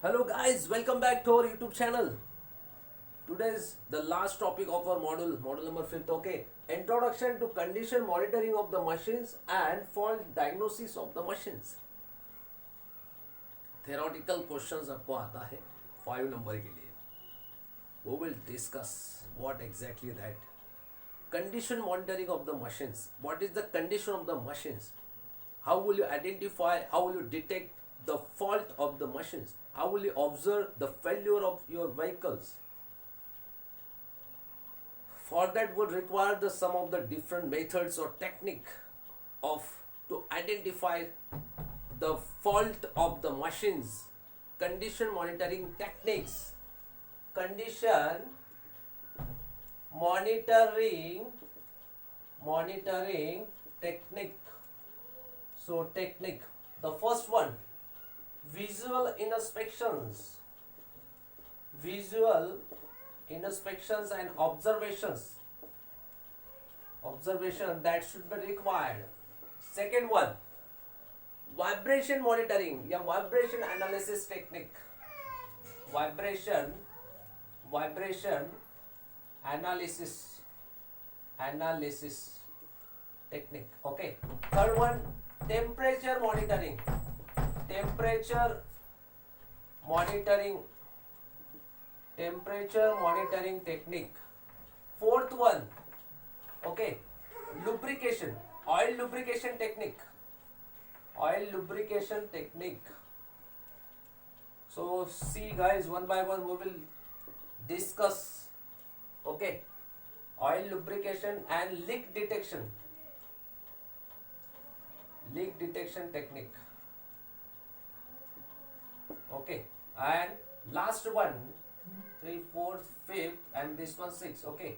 Hello guys, welcome back to our YouTube channel. Today's the last topic of our module number 5th. Okay, introduction to condition monitoring of the machines and fault diagnosis of the machines. Theoretical questions आपको आता है 5 number के लिए. We will discuss what exactly that. Condition monitoring of the machines. What is the condition of the machines? How will you identify, how will you detect the fault of the machines? How will you observe the failure of your vehicles? For that would require the some of the different methods or technique of to identify the fault of the machines. Condition monitoring techniques. Condition monitoring technique. So technique. The first one, visual inspections. Visual inspections and observations. Observation that should be required. Second one, vibration monitoring या vibration analysis technique. Vibration analysis technique. Okay. Third one, temperature monitoring. Temperature monitoring technique. Fourth one, okay, lubrication, oil lubrication technique. So see guys, one by one we will discuss. Okay, oil lubrication and leak detection technique. Okay, and last one, 3, 4, 5th, and this one 6. Okay,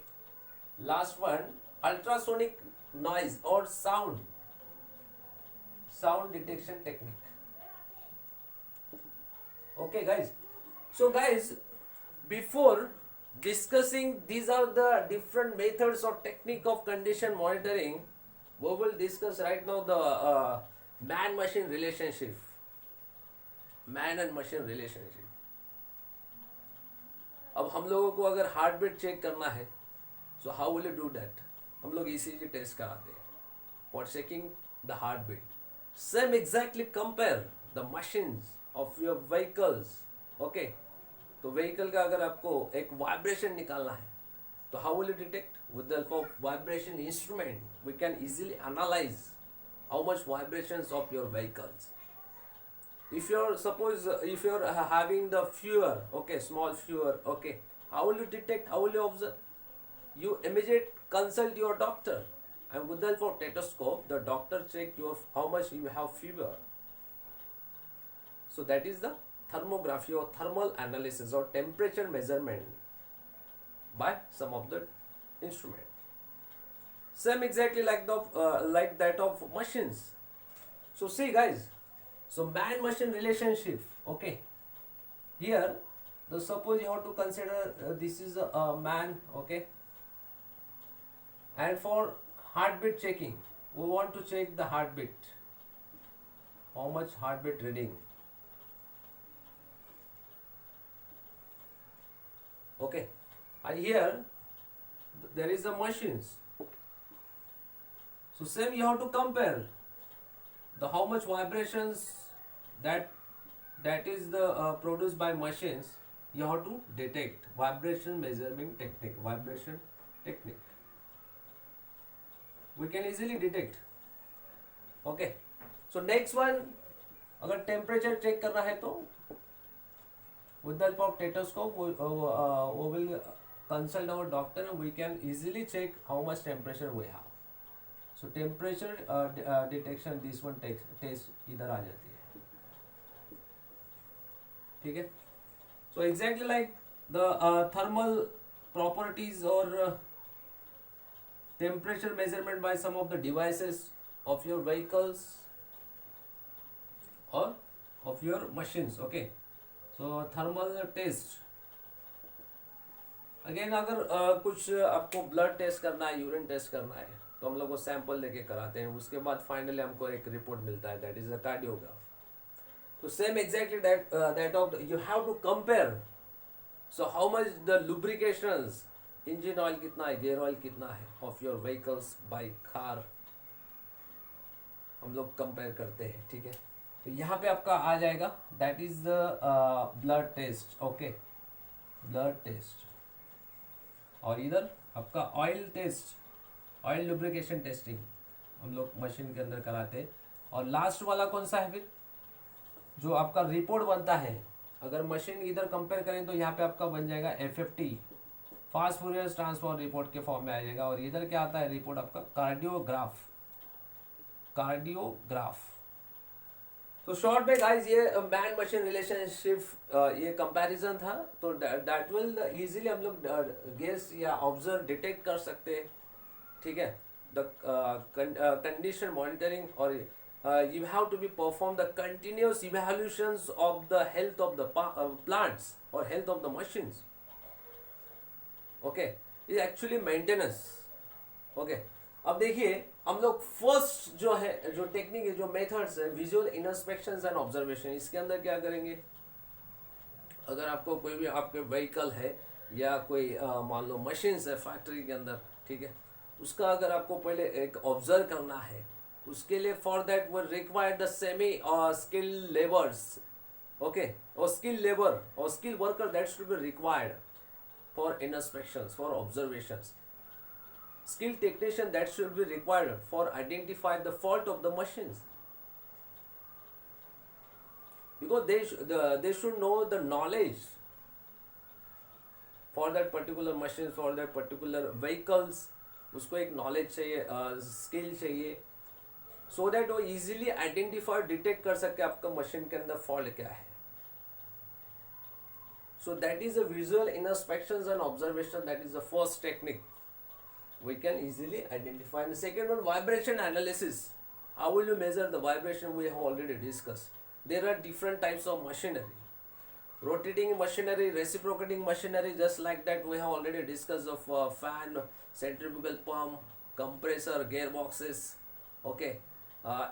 last one, ultrasonic noise or sound detection technique. Okay guys, so guys, before discussing these are the different methods or technique of condition monitoring, we will discuss right now the man and machine relationship. अब हम लोगों को अगर heart beat check करना है, so how will you do that? हम लोग ECG test कराते हैं for checking the heart beat. Same exactly compare the machines of your vehicles. Okay, तो व्हीकल का अगर आपको एक वाइब्रेशन निकालना है, तो how will you detect? With the help of vibration instrument we can easily analyse how much vibrations of your vehicles. If you're having the fever, okay, small fever, okay, how will you detect, how will you observe? You immediately consult your doctor, and with the help of stethoscope the doctor check your how much you have fever. So that is the thermography or thermal analysis or temperature measurement by some of the instrument. Same exactly like that of machines. So see guys, so man machine relationship. Okay, here the suppose you have to consider this is a man. Okay, and for heartbeat checking we want to check the heartbeat, how much heartbeat reading. Okay, and here there is a machines. So same you have to compare the how much vibrations that is the produced by machines. You have to detect vibration measurement technique. We can easily detect. Okay, so next one, अगर temperature check करना है तो with the help of stethoscope we will consult our doctor and we can easily check how much temperature we have. So temperature detection, this one test इधर आ जाती है. ठीक है. So exactly like the thermal properties or temperature measurement by some of the devices of your vehicles or of your machines. Okay, so thermal test. Again अगर कुछ आपको blood test करना है, यूरिन टेस्ट करना है, तो हम लोग को सैंपल लेके कराते हैं. उसके बाद फाइनली हमको एक रिपोर्ट मिलता है, that is a cardiograph. So same exactly that of you have to compare. So how much the lubrications, engine oil कितना है, gear oil कितना है of your vehicles, bike, car, हम लोग कंपेयर करते हैं, ठीक है. तो यहाँ पे आपका आ जाएगा that is the blood test. Okay, blood test. और इधर आपका oil test, oil lubrication testing हम लोग मशीन के अंदर कराते हैं. और लास्ट वाला कौन सा है फिर, जो आपका रिपोर्ट बनता है. अगर मशीन इधर कंपेयर करें तो यहाँ पे आपका बन जाएगा FFT, fast Fourier transfer report के फॉर्म में आ जाएगा. और इधर क्या आता है रिपोर्ट आपका, कार्डियोग्राफ. कार्डियोग्राफ. तो शॉर्ट में गाइस ये मैन मशीन रिलेशनशिप ये कंपैरिजन था. तो दैट विल इजीली हम लोग गेस या ऑब्जर्व डिटेक्ट कर सकते हैं, ठीक है. द कंडीशन मॉनिटरिंग, और you have to be perform the continuous evaluations of the health of the plants or health of the machines. Okay, is actually maintenance. Okay, अब देखिए हम लोग फर्स्ट जो है, जो टेक्निक है, जो मेथड्स है, विजुअल इंस्पेक्शंस एंड ऑब्जर्वेशन, इसके अंदर क्या करेंगे. अगर आपको कोई भी आपके व्हीकल है या कोई मान लो मशीन्स है फैक्ट्री के अंदर, ठीक है, उसका अगर आपको पहले एक ऑब्जर्व करना है, उसके लिए फॉर दैट वो required the semi skill labours. Okay, और स्किल लेबर और skill worker that should be required for inspections, for observations. Skilled technician that should be required for identify the fault of the machines, because they should know the knowledge for that particular machines, for that particular vehicles. उसको एक knowledge चाहिए, skill चाहिए, so that वो easily identify, detect कर सके आपका machine के अंदर fault क्या है. So that is a visual inspections and observation. That is the first technique we can easily identify. And the second one, vibration analysis. How will you measure the vibration? We have already discussed. There are different types of machinery. Rotating machinery, reciprocating machinery, just like that we have already discussed of fan, centrifugal pump, compressor, gearboxes, okay,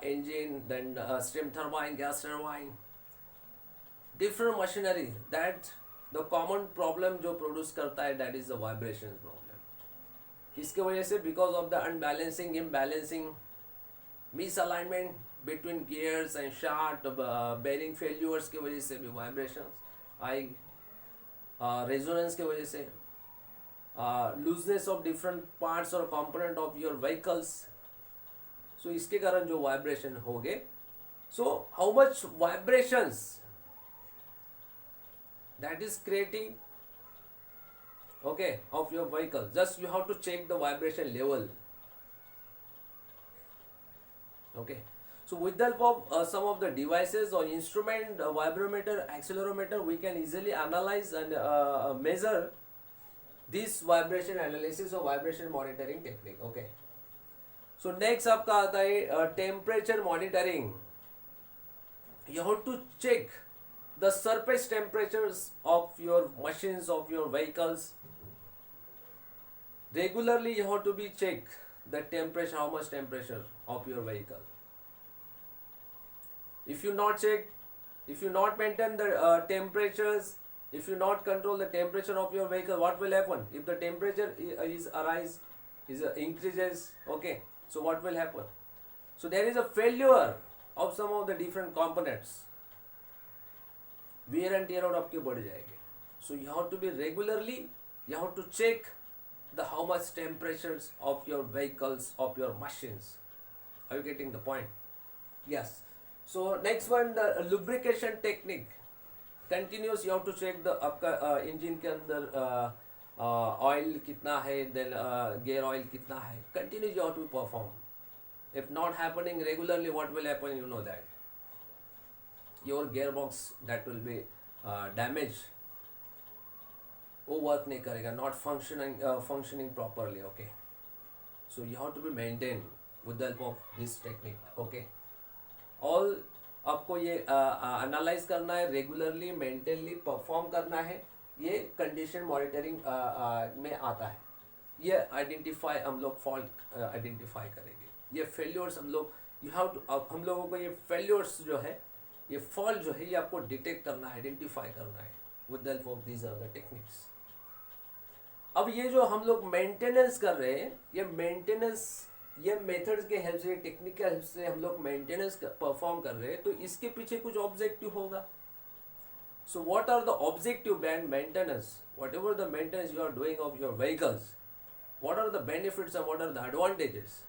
engine, then steam turbine, gas turbine. Different machinery, that the common problem जो produce करता है, that is the vibration problem. किसके वजह से, because of the unbalancing, imbalancing, misalignment between gears and shaft, bearing failures की वजह से भी वाइब्रेशंस आई, रेजोनेंस की वजह से, लूजनेस ऑफ डिफरेंट पार्ट्स और कंपोनेंट ऑफ योर व्हीकल्स. सो इसके कारण जो वाइब्रेशन हो गए. So how much vibrations that is creating, okay, of your vehicle, just you have to check the vibration level. Okay, so with the help of some of the devices or instrument, vibrometer, accelerometer, we can easily analyze and measure this vibration analysis or vibration monitoring technique. Okay, so next आपका आता है temperature monitoring. You have to check the surface temperatures of your machines, of your vehicles. Regularly you have to be check the temperature, how much temperature of your vehicle. If you not check, if you not maintain the temperatures, if you not control the temperature of your vehicle, what will happen? If the temperature is arise, is increases, okay, so what will happen? So there is a failure of some of the different components, wear and tear out आपके बढ़ जाएंगे. So you have to be regularly, you have to check the how much temperatures of your vehicles, of your machines. Are you getting the point? Yes. So next one, the lubrication technique. Continuous you have to check the आपका engine के अंदर oil कितना है, then gear oil कितना है. Continuous you have to perform. If not happening regularly, what will happen? You know that your gearbox that will be damaged. वो work नहीं करेगा, not functioning properly. Okay, so you have to be maintain with the help of this technique. Okay, all आपको ये analyse करना है, regularly मेंटेनली perform करना है. ये कंडीशन मॉनिटरिंग में आता है. ये आइडेंटिफाई हम लोग फॉल्ट आइडेंटिफाई करेंगे. ये फेल्योर्स हम लोग, यू हैव टू, हम लोगों को ये फेल्योर्स जो है ये फॉल्ट जो है ये आपको डिटेक्ट करना है, आइडेंटिफाई करना है with the help of these are the techniques. अब ये जो हम लोग मेंटेनेंस कर रहे हैं, ये मेंटेनेंस, ये मेथड्स के हेल्प से, टेक्निक के हेल्प से हम लोग मेंटेनेंस परफॉर्म कर रहे हैं, तो इसके पीछे कुछ ऑब्जेक्टिव होगा। So what are the objective band maintenance, whatever the maintenance you are doing of your vehicles, what are the benefits and what are the advantages.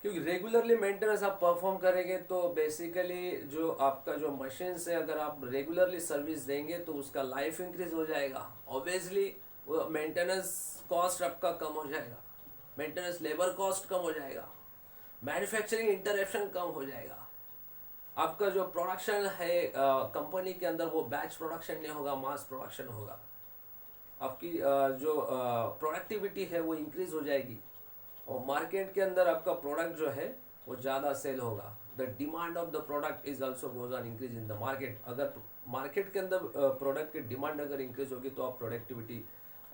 क्योंकि रेगुलरली मेंटेनेंस आप परफॉर्म करेंगे तो बेसिकली जो आपका जो machine से अगर आप रेगुलरली सर्विस देंगे तो उसका लाइफ इंक्रीज हो जाएगा, ऑब्वियसली वो मेंटेनेंस कॉस्ट आपका कम हो जाएगा, मेंटेनेंस लेबर कॉस्ट कम हो जाएगा, मैन्युफैक्चरिंग इंटरप्शन कम हो जाएगा, आपका जो प्रोडक्शन है कंपनी के अंदर वो बैच प्रोडक्शन नहीं होगा, मास प्रोडक्शन होगा, आपकी जो प्रोडक्टिविटी है वो इंक्रीज हो जाएगी, और मार्केट के अंदर आपका प्रोडक्ट जो है वो ज़्यादा सेल होगा। The demand of the product is also goes on increase in the market. अगर मार्केट के अंदर प्रोडक्ट की डिमांड अगर इंक्रीज होगी तो आप प्रोडक्टिविटी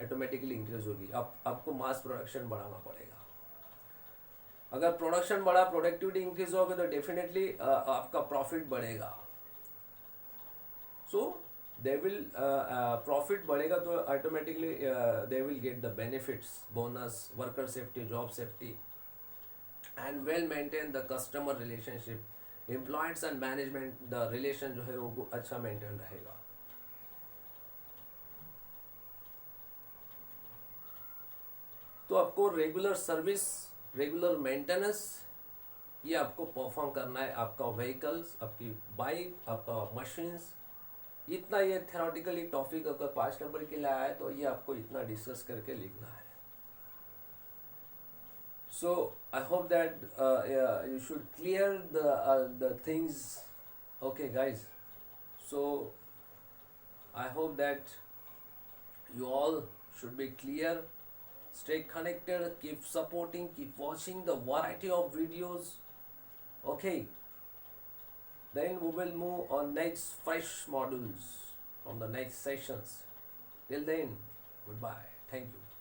ऑटोमेटिकली इंक्रीज होगी, आपको मास प्रोडक्शन बढ़ाना पड़ेगा। अगर प्रोडक्शन बढ़ा, प्रोडक्टिविटी इंक्रीज होगी तो डेफिनेटली आपका प्रॉफिट बढ़ेगा। सो they will profit बढ़ेगा तो automatically they will get the benefits, bonus, worker safety, job safety, and well maintain the customer relationship, employees and management, the relation जो है वो अच्छा मेंटेन रहेगा। तो आपको रेगुलर सर्विस, रेगुलर मेंटेनेंस ये आपको परफॉर्म करना है, आपका व्हीकल्स, आपकी बाइक, आपका मशीन्स, इतना ये थ्योरेटिकली टॉपिक अगर 5 नंबर के लिए आया है तो ये आपको इतना डिस्कस करके लिखना है। So I hope that you should clear the things, okay guys. So I hope that you all should be clear. Stay connected, keep supporting, keep watching the variety of videos. Okay, then we will move on next fresh modules from the next sessions. Till then, goodbye, thank you.